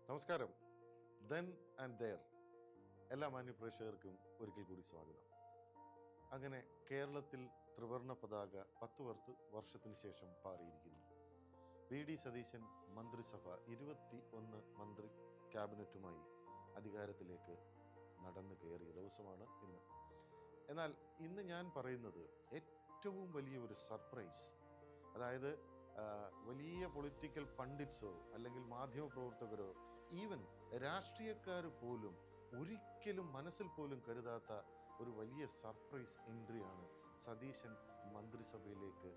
നമസ്കാരം. Then and their എല്ലാ മാന്യപ്രേക്ഷകർക്കും ഒരിക്കൽ കൂടി സ്വാഗതം. അങ്ങനെ കേരളത്തിൽ ത്രിവർണ പതാക 10 വർഷത്തിന് ശേഷം പാറിയിരിക്കുന്നു. വി.ഡി. സതീശൻ മന്ത്രിസഭ 21 മന്ത്രി ക്യാബിനറ്റുമായി അധികാരത്തിലേക്ക് നടന്നു കയറിയ ദിവസമാണ് ഇന്ന്. എന്നാൽ ഇന്ന് ഞാൻ പറയുന്നത് ഏറ്റവും വലിയ ഒരു സർപ്രൈസ്, അതായത് വലിയ പൊളിറ്റിക്കൽ പണ്ഡിറ്റ്സോ അല്ലെങ്കിൽ മാധ്യമപ്രവർത്തകരോ ഈവൻ രാഷ്ട്രീയക്കാർ പോലും ഒരിക്കലും മനസ്സിൽ പോലും കരുതാത്ത ഒരു വലിയ സർപ്രൈസ് എൻട്രിയാണ് സതീശൻ മന്ത്രിസഭയിലേക്ക്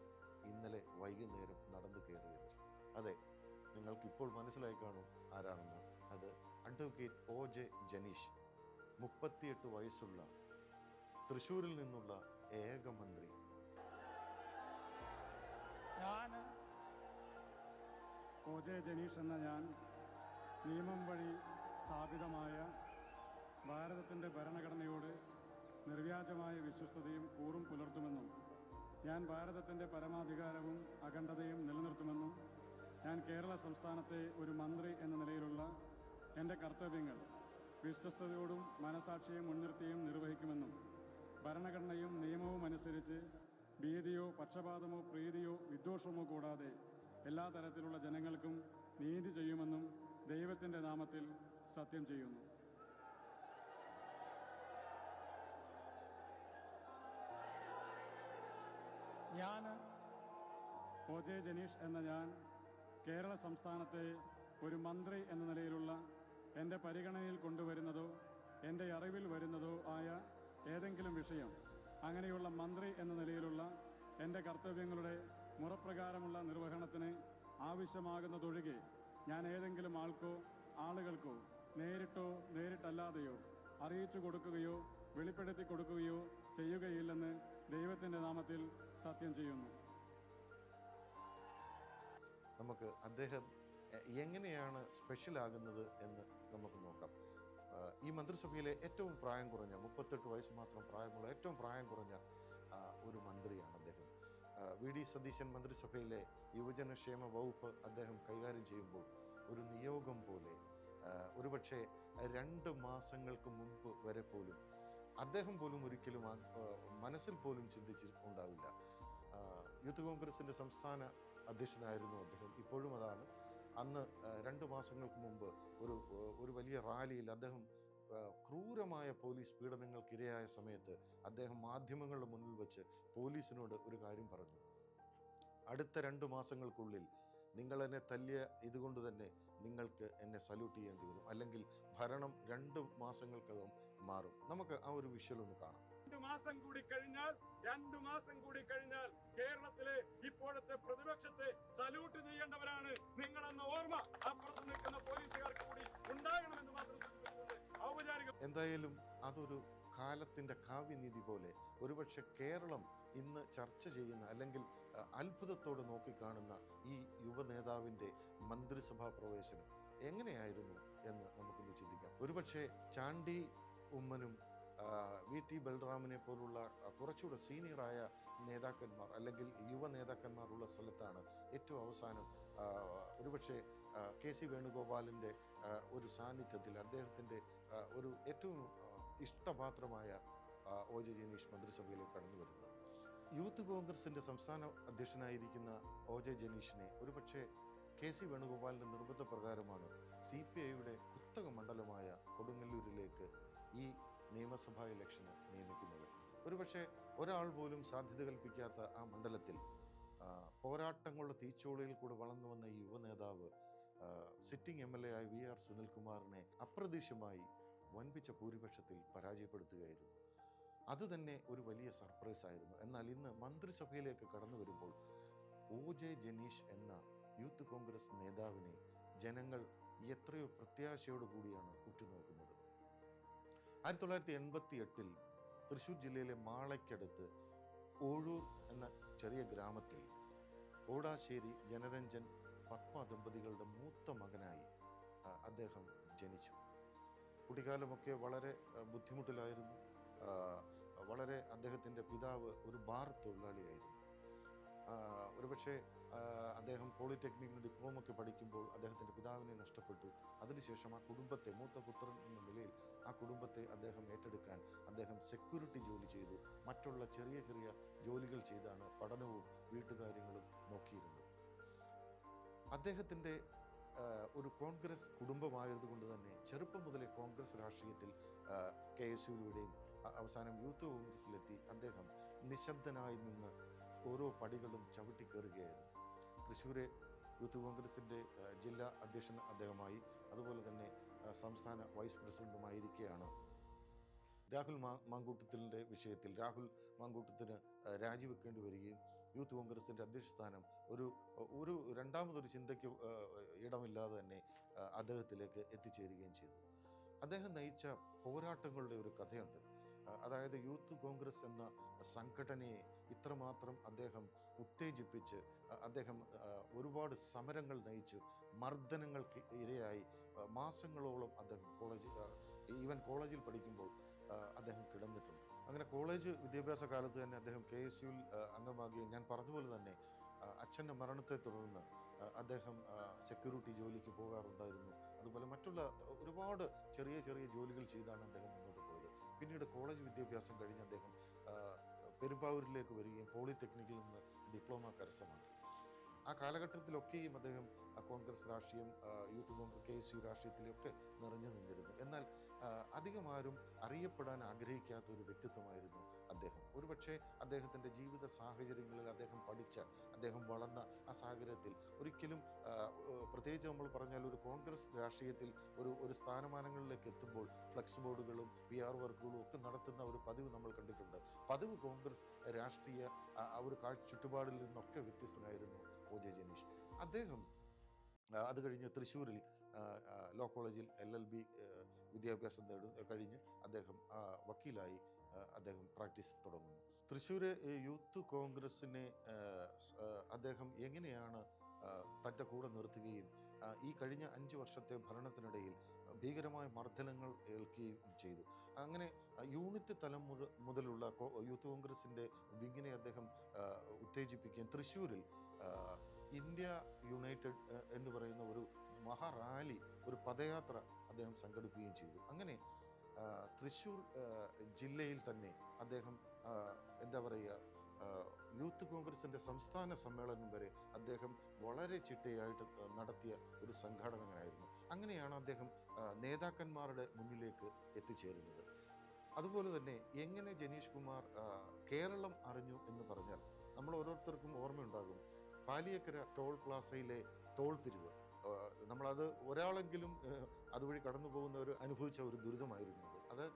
ഇന്നലെ വൈകുന്നേരം നടന്നു കയറിയത്. അതെ, നിങ്ങൾക്കിപ്പോൾ മനസ്സിലായി കാണും ആരാണെന്ന്. അത് അഡ്വക്കേറ്റ് ഒ.ജെ. ജനീഷ്, 38 വയസ്സുള്ള തൃശ്ശൂരിൽ നിന്നുള്ള ഏക മന്ത്രി. ഞാൻ ഒ.ജെ. ജനീഷ് എന്ന ഞാൻ നിയമം വഴി സ്ഥാപിതമായ ഭാരതത്തിൻ്റെ ഭരണഘടനയോട് നിർവ്യാജമായ വിശ്വസ്തതയും കൂറും പുലർത്തുമെന്നും ഞാൻ ഭാരതത്തിൻ്റെ പരമാധികാരവും അഖണ്ഡതയും നിലനിർത്തുമെന്നും ഞാൻ കേരള സംസ്ഥാനത്തെ ഒരു മന്ത്രി എന്ന നിലയിലുള്ള എൻ്റെ കർത്തവ്യങ്ങൾ വിശ്വസ്തയോടും മനസാക്ഷിയും മുൻനിർത്തിയും നിർവഹിക്കുമെന്നും ഭരണഘടനയും നിയമവും അനുസരിച്ച് ഭീതിയോ പക്ഷപാതമോ പ്രീതിയോ വിദ്വേഷമോ കൂടാതെ എല്ലാ തരത്തിലുള്ള ജനങ്ങൾക്കും നീതി ചെയ്യുമെന്നും ദൈവത്തിൻ്റെ നാമത്തിൽ സത്യം ചെയ്യുന്നു. ഞാൻ ഒ.ജെ. ജനീഷ് എന്ന ഞാൻ കേരള സംസ്ഥാനത്തെ ഒരു മന്ത്രി എന്ന നിലയിലുള്ള എൻ്റെ പരിഗണനയിൽ കൊണ്ടുവരുന്നതോ എൻ്റെ അറിവിൽ വരുന്നതോ ആയ ഏതെങ്കിലും വിഷയം അങ്ങനെയുള്ള മന്ത്രി എന്ന നിലയിലുള്ള എൻ്റെ കർത്തവ്യങ്ങളുടെ മുറപ്രകാരമുള്ള നിർവഹണത്തിന് ആവശ്യമാകുന്നതൊഴികെ ഞാൻ ഏതെങ്കിലും ആൾക്കോ ആളുകൾക്കോ നേരിട്ടോ നേരിട്ടല്ലാതെയോ അറിയിച്ചു കൊടുക്കുകയോ വെളിപ്പെടുത്തി കൊടുക്കുകയോ ചെയ്യുകയില്ലെന്ന് ദൈവത്തിൻ്റെ നാമത്തിൽ സത്യം ചെയ്യുന്നു. നമുക്ക് അദ്ദേഹം എങ്ങനെയാണ് സ്പെഷ്യലാകുന്നത് എന്ന് നമുക്ക് നോക്കാം. ഈ മന്ത്രിസഭയിലെ ഏറ്റവും പ്രായം കുറഞ്ഞ 38 വയസ്സ് മാത്രം പ്രായമുള്ള ഏറ്റവും പ്രായം കുറഞ്ഞ ഒരു മന്ത്രിയാണ് അദ്ദേഹം. വി.ഡി. സതീശൻ മന്ത്രിസഭയിലെ യുവജനക്ഷേമ വകുപ്പ് അദ്ദേഹം കൈകാര്യം ചെയ്യുമ്പോൾ ഒരു നിയോഗം പോലെ, ഒരുപക്ഷെ 2 മാസങ്ങൾക്ക് മുമ്പ് വരെ പോലും അദ്ദേഹം പോലും ഒരിക്കലും മനസ്സിൽ പോലും ചിന്തിച്ചിട്ടുണ്ടാവില്ല. യൂത്ത് കോൺഗ്രസിൻ്റെ സംസ്ഥാന അധ്യക്ഷനായിരുന്നു അദ്ദേഹം, ഇപ്പോഴും അതാണ്. അന്ന് 2 മാസങ്ങൾക്ക് മുമ്പ് ഒരു വലിയ റാലിയിൽ അദ്ദേഹം ക്രൂരമായ പോലീസ് പീഡനങ്ങൾക്കിരയായ സമയത്ത് അദ്ദേഹം മാധ്യമങ്ങളുടെ മുന്നിൽ വെച്ച് പോലീസിനോട് ഒരു കാര്യം പറഞ്ഞു: അടുത്ത 2 മാസങ്ങൾക്കുള്ളിൽ നിങ്ങൾ എന്നെ തല്ലിയ ഇതുകൊണ്ട് തന്നെ നിങ്ങൾക്ക് എന്നെ സല്യൂട്ട് ചെയ്യേണ്ടി വരും, അല്ലെങ്കിൽ ഭരണം 2 മാസങ്ങൾക്കകം മാറും. നമുക്ക് ആ ഒരു വിഷ്വൽ ഒന്ന് കാണാം. 2 മാസം കൂടി കഴിഞ്ഞാൽ കേരളത്തിലെ ഇപ്പോഴത്തെ പ്രതിപക്ഷത്തെ സല്യൂട്ട് ചെയ്യേണ്ടവരാണ് നിങ്ങളെന്ന ഓർമ്മ അപ്പുറത്ത് നിൽക്കുന്ന പോലീസുകാർക്ക് കൂടി ഉണ്ടാകണമെന്ന് മാത്രം ഔപചാരിക. എന്തായാലും അതൊരു കാലത്തിൻ്റെ കാവ്യനീതി പോലെ ഒരുപക്ഷെ കേരളം ഇന്ന് ചർച്ച ചെയ്യുന്ന അല്ലെങ്കിൽ അത്ഭുതത്തോടെ നോക്കിക്കാണുന്ന ഈ യുവ നേതാവിൻ്റെ മന്ത്രിസഭാ പ്രവേശനം എങ്ങനെയായിരുന്നു എന്ന് നമുക്കൊന്ന് ചിന്തിക്കാം. ഒരുപക്ഷെ ചാണ്ടി ഉമ്മനും വി.ടി. ബൽറാമിനെ പോലുള്ള കുറച്ചുകൂടെ സീനിയറായ നേതാക്കന്മാർ അല്ലെങ്കിൽ യുവ നേതാക്കന്മാരുള്ള സ്ഥലത്താണ് ഏറ്റവും അവസാനം ഒരുപക്ഷെ കെ.സി. വേണുഗോപാലിൻ്റെ ഒരു സാന്നിധ്യത്തിൽ അദ്ദേഹത്തിൻ്റെ ഒരു ഏറ്റവും ഇഷ്ടപാത്രമായ ഒ.ജെ. ജനീഷ് മന്ത്രിസഭയിലേക്ക് കടന്നു വരുന്നത്. യൂത്ത് കോൺഗ്രസിൻ്റെ സംസ്ഥാന അധ്യക്ഷനായിരിക്കുന്ന ഒ.ജെ. ജനീഷിനെ ഒരുപക്ഷെ കെ.സി. വേണുഗോപാലിൻ്റെ നിർബന്ധപ്രകാരമാണ് CPIയുടെ കുത്തക മണ്ഡലമായ കൊടുങ്ങല്ലൂരിലേക്ക് ഈ നിയമസഭാ ഇലക്ഷന് നിയമിക്കുന്നത്. ഒരുപക്ഷെ ഒരാൾ പോലും സാധ്യത കൽപ്പിക്കാത്ത ആ മണ്ഡലത്തിൽ പോരാട്ടങ്ങളുടെ തീച്ചോളിയിൽ കൂടെ വളർന്നു വന്ന ഈ യുവ നേതാവ് സിറ്റിംഗ് MLA ആയ വി.ആർ. സുനിൽകുമാറിനെ അപ്രതീക്ഷിതമായി വൻപിച്ച ഭൂരിപക്ഷത്തിൽ പരാജയപ്പെടുത്തുകയായിരുന്നു. അതുതന്നെ ഒരു വലിയ സർപ്രൈസ് ആയിരുന്നു. എന്നാൽ ഇന്ന് മന്ത്രിസഭയിലേക്ക് കടന്നു വരുമ്പോൾ ഒ.ജെ. ജനീഷ് എന്ന യൂത്ത് കോൺഗ്രസ് നേതാവിനെ ജനങ്ങൾ എത്രയോ പ്രത്യാശയോടു കൂടിയാണ് ഉറ്റുനോക്കുന്നത്. 1988 തൃശ്ശൂർ ജില്ലയിലെ മാളയ്ക്കടുത്ത് ഓഴൂർ എന്ന ചെറിയ ഗ്രാമത്തിൽ ഓടാശ്ശേരി ജനരഞ്ജൻ പത്മ ദമ്പതികളുടെ മൂത്ത മകനായി അദ്ദേഹം ജനിച്ചു. കുട്ടിക്കാലമൊക്കെ വളരെ ബുദ്ധിമുട്ടിലായിരുന്നു. അദ്ദേഹത്തിൻ്റെ പിതാവ് ഒരു ബാർ തൊഴിലാളിയായിരുന്നു. ഒരുപക്ഷെ അദ്ദേഹം പോളിടെക്നിക്കിന് ഡിപ്ലോമയ്ക്ക് പഠിക്കുമ്പോൾ അദ്ദേഹത്തിൻ്റെ പിതാവിനെ നഷ്ടപ്പെട്ടു. അതിനുശേഷം ആ കുടുംബത്തെ, മൂത്ത പുത്രൻ എന്ന നിലയിൽ ആ കുടുംബത്തെ അദ്ദേഹം ഏറ്റെടുക്കാൻ അദ്ദേഹം സെക്യൂരിറ്റി ജോലി ചെയ്തു. മറ്റുള്ള ചെറിയ ചെറിയ ജോലികൾ ചെയ്താണ് പഠനവും വീട്ടുകാര്യങ്ങളും നോക്കിയിരുന്നത്. അദ്ദേഹത്തിൻ്റെ ഒരു കോൺഗ്രസ് കുടുംബമായതുകൊണ്ട് തന്നെ ചെറുപ്പം മുതലേ കോൺഗ്രസ് രാഷ്ട്രീയത്തിൽ KSUവിലൂടെയും അവസാനം യൂത്ത് കോൺഗ്രസിലെത്തി അദ്ദേഹം നിശബ്ദനായി നിന്ന് ഓരോ പടികളും ചവിട്ടിക്കയറുകയായിരുന്നു. തൃശ്ശൂരെ യൂത്ത് കോൺഗ്രസിൻ്റെ ജില്ലാ അധ്യക്ഷൻ അദ്ദേഹമായി, അതുപോലെ തന്നെ സംസ്ഥാന വൈസ് പ്രസിഡൻറ്റുമായിരിക്കെയാണ് രാഹുൽ മാങ്കൂട്ടത്തിൻ്റെ വിഷയത്തിൽ രാഹുൽ മാങ്കൂട്ടത്തിന് രാജിവെക്കേണ്ടി വരികയും യൂത്ത് കോൺഗ്രസിൻ്റെ അധ്യക്ഷ സ്ഥാനം ഒരു രണ്ടാമതൊരു ചിന്തയ്ക്ക് ഇടമില്ലാതെ തന്നെ അദ്ദേഹത്തിലേക്ക് എത്തിച്ചേരുകയും ചെയ്തു. അദ്ദേഹം നയിച്ച പോരാട്ടങ്ങളുടെ ഒരു കഥയുണ്ട്. അതായത് യൂത്ത് കോൺഗ്രസ് എന്ന സംഘടനയെ ഇത്രമാത്രം അദ്ദേഹം ഉത്തേജിപ്പിച്ച് അദ്ദേഹം ഒരുപാട് സമരങ്ങൾ നയിച്ചു, മർദ്ദനങ്ങൾക്ക് ഇരയായി മാസങ്ങളോളം അദ്ദേഹം കോളേജിൽ പഠിക്കുമ്പോൾ അദ്ദേഹം കിടന്നിട്ടുണ്ട്. അങ്ങനെ കോളേജ് വിദ്യാഭ്യാസ കാലത്ത് തന്നെ അദ്ദേഹം KSUവിൽ അംഗമാകുകയും ഞാൻ പറഞ്ഞതുപോലെ തന്നെ അച്ഛൻ്റെ മരണത്തെ തുടർന്ന് അദ്ദേഹം സെക്യൂരിറ്റി ജോലിക്ക് പോകാറുണ്ടായിരുന്നു. അതുപോലെ മറ്റുള്ള ഒരുപാട് ചെറിയ ചെറിയ ജോലികൾ ചെയ്താണ് അദ്ദേഹം മുന്നോട്ട് പോയത്. പിന്നീട് കോളേജ് വിദ്യാഭ്യാസം കഴിഞ്ഞ് അദ്ദേഹം പെരുമ്പാവൂരിലേക്ക് വരികയും പോളിടെക്നിക്കിൽ നിന്ന് ഡിപ്ലോമ കരസ്ഥമാക്കി. ആ കാലഘട്ടത്തിലൊക്കെയും അദ്ദേഹം കോൺഗ്രസ് രാഷ്ട്രീയം, യൂത്ത് കോൺഗ്രസ്, KSU രാഷ്ട്രീയത്തിലൊക്കെ നിറഞ്ഞു നിന്നിരുന്നു. എന്നാൽ അധികം ആരും അറിയപ്പെടാൻ ആഗ്രഹിക്കാത്ത ഒരു വ്യക്തിത്വമായിരുന്നു അദ്ദേഹം. ഒരുപക്ഷെ അദ്ദേഹത്തിൻ്റെ ജീവിത സാഹചര്യങ്ങളിൽ അദ്ദേഹം വളർന്ന ആ സാഹചര്യത്തിൽ ഒരിക്കലും പ്രത്യേകിച്ച് നമ്മൾ പറഞ്ഞാൽ ഒരു കോൺഗ്രസ് രാഷ്ട്രീയത്തിൽ ഒരു സ്ഥാനമാനങ്ങളിലേക്ക് എത്തുമ്പോൾ ഫ്ലക്സ് ബോർഡുകളും PR വർക്കുകളും ഒക്കെ നടത്തുന്ന ഒരു പതിവ് നമ്മൾ കണ്ടിട്ടുണ്ട്. പതിവ് കോൺഗ്രസ് രാഷ്ട്രീയ ഒരു ചുറ്റുപാടിൽ നിന്നൊക്കെ വ്യത്യസ്തനായിരുന്നു OJ ജനീഷ്. അദ്ദേഹം അത് കഴിഞ്ഞ് തൃശ്ശൂരിൽ ലോ കോളേജിൽ LLB വിദ്യാഭ്യാസം കഴിഞ്ഞ് അദ്ദേഹം വക്കീലായി അദ്ദേഹം പ്രാക്ടീസ് തുടങ്ങുന്നു. തൃശ്ശൂർ യൂത്ത് കോൺഗ്രസിനെ അദ്ദേഹം എങ്ങനെയാണ് തൻ്റെ കൂടെ നിർത്തുകയും ഈ കഴിഞ്ഞ 5 വർഷത്തെ ഭരണത്തിനിടയിൽ ഭീകരമായ മർദ്ദനങ്ങൾ ഏൽക്കുകയും ചെയ്തു. അങ്ങനെ യൂണിറ്റ് തലം മുതലുള്ള യൂത്ത് കോൺഗ്രസിൻ്റെ വിങ്ങിനെ അദ്ദേഹം ഉത്തേജിപ്പിക്കുകയും തൃശ്ശൂരിൽ ഇന്ത്യ യുണൈറ്റഡ് എന്ന് പറയുന്ന ഒരു മഹാറാലി, ഒരു പദയാത്ര അദ്ദേഹം സംഘടിപ്പിക്കുകയും ചെയ്തു. അങ്ങനെ തൃശ്ശൂർ ജില്ലയിൽ തന്നെ അദ്ദേഹം യൂത്ത് കോൺഗ്രസിൻ്റെ സംസ്ഥാന സമ്മേളനം വരെ അദ്ദേഹം വളരെ ചിട്ടയായിട്ട് നടത്തിയ ഒരു സംഘാടകനായിരുന്നു. അങ്ങനെയാണ് അദ്ദേഹം നേതാക്കന്മാരുടെ മുന്നിലേക്ക് എത്തിച്ചേരുന്നത്. അതുപോലെ തന്നെ എങ്ങനെ ജനീഷ് കുമാർ കേരളം അറിഞ്ഞു എന്ന് പറഞ്ഞാൽ നമ്മൾ ഓരോരുത്തർക്കും ഓർമ്മയുണ്ടാകും. പാലിയേക്കര ടോൾ പ്ലാസയിലെ ടോൾ പിരിവ്, നമ്മളത് ഒരാളെങ്കിലും അതുവഴി കടന്നു പോകുന്നവർ അനുഭവിച്ച ഒരു ദുരിതമായിരുന്നു അത്.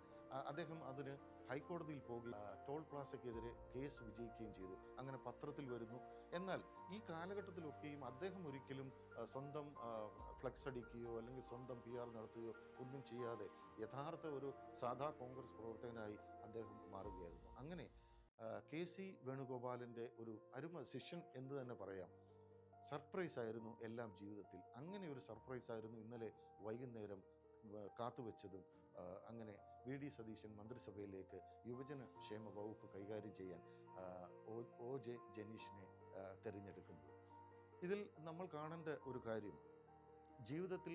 അദ്ദേഹം അതിന് ഹൈക്കോടതിയിൽ പോകുകയും ടോൾ പ്ലാസയ്ക്കെതിരെ കേസ് വിജയിക്കുകയും ചെയ്തു. അങ്ങനെ പത്രത്തിൽ വരുന്നു. എന്നാൽ ഈ കാലഘട്ടത്തിലൊക്കെയും അദ്ദേഹം ഒരിക്കലും സ്വന്തം ഫ്ലക്സ് അടിക്കുകയോ അല്ലെങ്കിൽ സ്വന്തം PR നടത്തുകയോ ഒന്നും ചെയ്യാതെ യഥാർത്ഥ ഒരു സാധാ കോൺഗ്രസ് പ്രവർത്തകനായി അദ്ദേഹം മാറുകയായിരുന്നു. അങ്ങനെ KC വേണുഗോപാലിൻ്റെ ഒരു അരുമ ശിഷ്യൻ എന്ന് തന്നെ പറയാം. സർപ്രൈസ് ആയിരുന്നു എല്ലാം ജീവിതത്തിൽ. അങ്ങനെ ഒരു സർപ്രൈസ് ആയിരുന്നു ഇന്നലെ വൈകുന്നേരം കാത്തുവെച്ചതും. അങ്ങനെ VD സതീശൻ മന്ത്രിസഭയിലേക്ക് യുവജന ക്ഷേമ വകുപ്പ് കൈകാര്യം ചെയ്യാൻ OJ ജനീഷിനെ തിരഞ്ഞെടുക്കുന്നത്. ഇതിൽ നമ്മൾ കാണേണ്ട ഒരു കാര്യം, ജീവിതത്തിൽ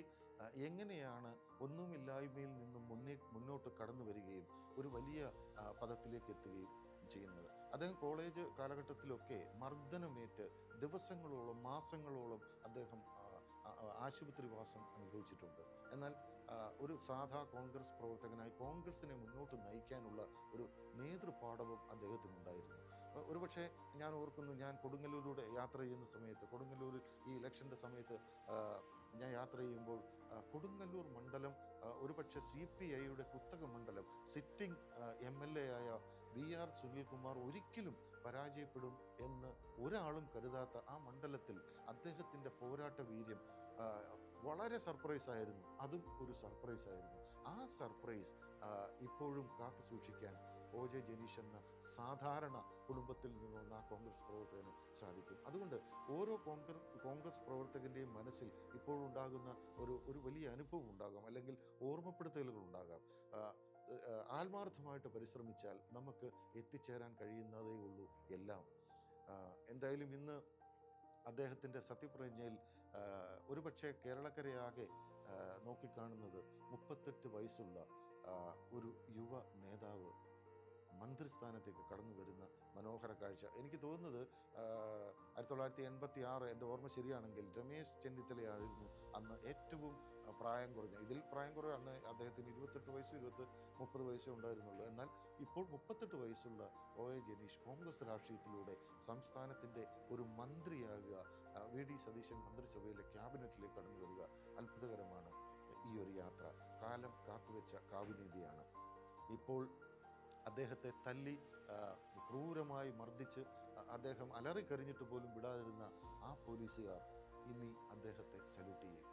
എങ്ങനെയാണ് ഒന്നുമില്ലായ്മയിൽ നിന്നും മുന്നോട്ട് കടന്നു വരികയും ഒരു വലിയ പദത്തിലേക്ക് എത്തുകയും ചെയ്യുന്നത്. അദ്ദേഹം കോളേജ് കാലഘട്ടത്തിലൊക്കെ മർദ്ദനമേറ്റ് ദിവസങ്ങളോളം മാസങ്ങളോളം അദ്ദേഹം ആശുപത്രിവാസം അനുഭവിച്ചിട്ടുണ്ട്. എന്നാൽ ഒരു സാധാ കോൺഗ്രസ് പ്രവർത്തകനായി കോൺഗ്രസിനെ മുന്നോട്ട് നയിക്കാനുള്ള ഒരു നേതൃപാഠവും അദ്ദേഹത്തിനുണ്ടായിരുന്നു. ഒരുപക്ഷെ ഞാൻ ഓർക്കുന്നു, ഞാൻ കൊടുങ്ങല്ലൂരിലൂടെ യാത്ര ചെയ്യുന്ന സമയത്ത്, കൊടുങ്ങല്ലൂരിൽ ഈ ഇലക്ഷൻ്റെ സമയത്ത് ഞാൻ യാത്ര ചെയ്യുമ്പോൾ കൊടുങ്ങല്ലൂർ മണ്ഡലം ഒരുപക്ഷെ CPIയുടെ കുത്തക മണ്ഡലം, സിറ്റിംഗ് MLA ആയ VR സുനിൽകുമാർ ഒരിക്കലും പരാജയപ്പെടും എന്ന് ഒരാളും കരുതാത്ത ആ മണ്ഡലത്തിൽ അദ്ദേഹത്തിൻ്റെ പോരാട്ട വീര്യം വളരെ സർപ്രൈസായിരുന്നു. അതും ഒരു സർപ്രൈസായിരുന്നു. ആ സർപ്രൈസ് ഇപ്പോഴും കാത്തു സൂക്ഷിക്കാൻ OJ ജനീഷ് എന്ന സാധാരണ കുടുംബത്തിൽ നിന്നുള്ള ആ കോൺഗ്രസ് പ്രവർത്തകന് സാധിക്കും. അതുകൊണ്ട് ഓരോ കോൺഗ്രസ് പ്രവർത്തകൻ്റെയും മനസ്സിൽ ഇപ്പോഴുണ്ടാകുന്ന ഒരു വലിയ അനുഭവം ഉണ്ടാകാം, അല്ലെങ്കിൽ ഓർമ്മപ്പെടുത്തലുകൾ ഉണ്ടാകാം. ആത്മാർത്ഥമായിട്ട് പരിശ്രമിച്ചാൽ നമുക്ക് എത്തിച്ചേരാൻ കഴിയുന്നതേ ഉള്ളൂ എല്ലാം. എന്തായാലും ഇന്ന് അദ്ദേഹത്തിൻ്റെ സത്യപ്രതിജ്ഞയിൽ ഒരുപക്ഷെ കേരളക്കരയാകെ നോക്കിക്കാണുന്നത് 38 വയസ്സുള്ള ഒരു യുവ നേതാവ് മന്ത്രിസ്ഥാനത്തേക്ക് കടന്നു വരുന്ന മനോഹര കാഴ്ച. എനിക്ക് തോന്നുന്നത് 1986, എൻ്റെ ഓർമ്മ ശരിയാണെങ്കിൽ, രമേശ് ചെന്നിത്തലയായിരുന്നു അന്ന് ഏറ്റവും പ്രായം കുറഞ്ഞ. ഇതിൽ പ്രായം കുറവ് അന്ന് അദ്ദേഹത്തിന് 28 വയസ്സും 30 വയസ്സേ ഉണ്ടായിരുന്നുള്ളൂ. എന്നാൽ ഇപ്പോൾ 38 വയസ്സുള്ള OA ജനീഷ് കോൺഗ്രസ് രാഷ്ട്രീയത്തിലൂടെ സംസ്ഥാനത്തിൻ്റെ ഒരു മന്ത്രിയാകുക, VD സതീശൻ മന്ത്രിസഭയിലെ ക്യാബിനറ്റിലേക്ക് കടന്നു വരിക, അത്ഭുതകരമാണ്. ഈ ഒരു യാത്ര കാലം കാത്തുവെച്ച കാവ്യനീതിയാണ്. ഇപ്പോൾ അദ്ദേഹത്തെ തല്ലി ക്രൂരമായി മർദ്ദിച്ച് അദ്ദേഹം അലറിക്കറിഞ്ഞിട്ട് പോലും വിടാതിരുന്ന ആ പോലീസുകാർ ഇനി അദ്ദേഹത്തെ സല്യൂട്ട് ചെയ്യും.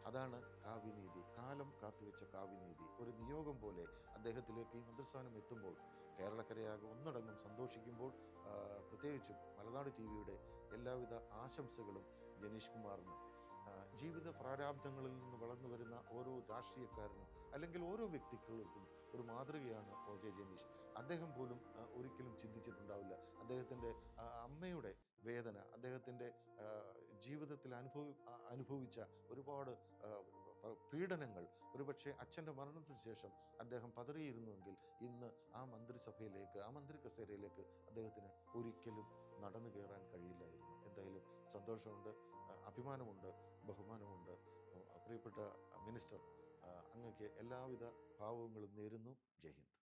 അതാണ് കാവ്യനീതി, കാലം കാത്തുവെച്ച കാവ്യനീതി. ഒരു നിയോഗം പോലെ അദ്ദേഹത്തിലേക്ക് ഈ മന്ത്രിസ്ഥാനം എത്തുമ്പോൾ കേരളക്കരയാകെ ഒന്നടങ്കം സന്തോഷിക്കുമ്പോൾ, പ്രത്യേകിച്ചും മലനാട് TV-യുടെ എല്ലാവിധ ആശംസകളും ജനീഷ് കുമാറിന്. ജീവിത പ്രാരാബ്ധങ്ങളിൽ നിന്ന് വളർന്നു വരുന്ന ഓരോ രാഷ്ട്രീയക്കാരനും അല്ലെങ്കിൽ ഓരോ വ്യക്തികൾക്കും ഒരു മാതൃകയാണ് OJ ജനീഷ്. അദ്ദേഹം പോലും ഒരിക്കലും ചിന്തിച്ചിട്ടുണ്ടാവില്ല അദ്ദേഹത്തിൻ്റെ അമ്മയുടെ വേദന, അദ്ദേഹത്തിൻ്റെ ജീവിതത്തിൽ അനുഭവിച്ച ഒരുപാട് പീഡനങ്ങൾ, ഒരുപക്ഷെ അച്ഛൻ്റെ മരണത്തിന് ശേഷം അദ്ദേഹം പതറിയിരുന്നുവെങ്കിൽ ഇന്ന് ആ മന്ത്രിസഭയിലേക്ക്, ആ മന്ത്രി കസേരയിലേക്ക് അദ്ദേഹത്തിന് ഒരിക്കലും നടന്നു കയറാൻ കഴിയില്ലായിരുന്നു. എന്തായാലും സന്തോഷമുണ്ട്, അഭിമാനമുണ്ട്, ബഹുമാനമുണ്ട്. പ്രിയപ്പെട്ട മിനിസ്റ്റർ, അങ്ങക്ക് എല്ലാവിധ ഭാവങ്ങളും നേരുന്നു. ജയ് ഹിന്ദ്.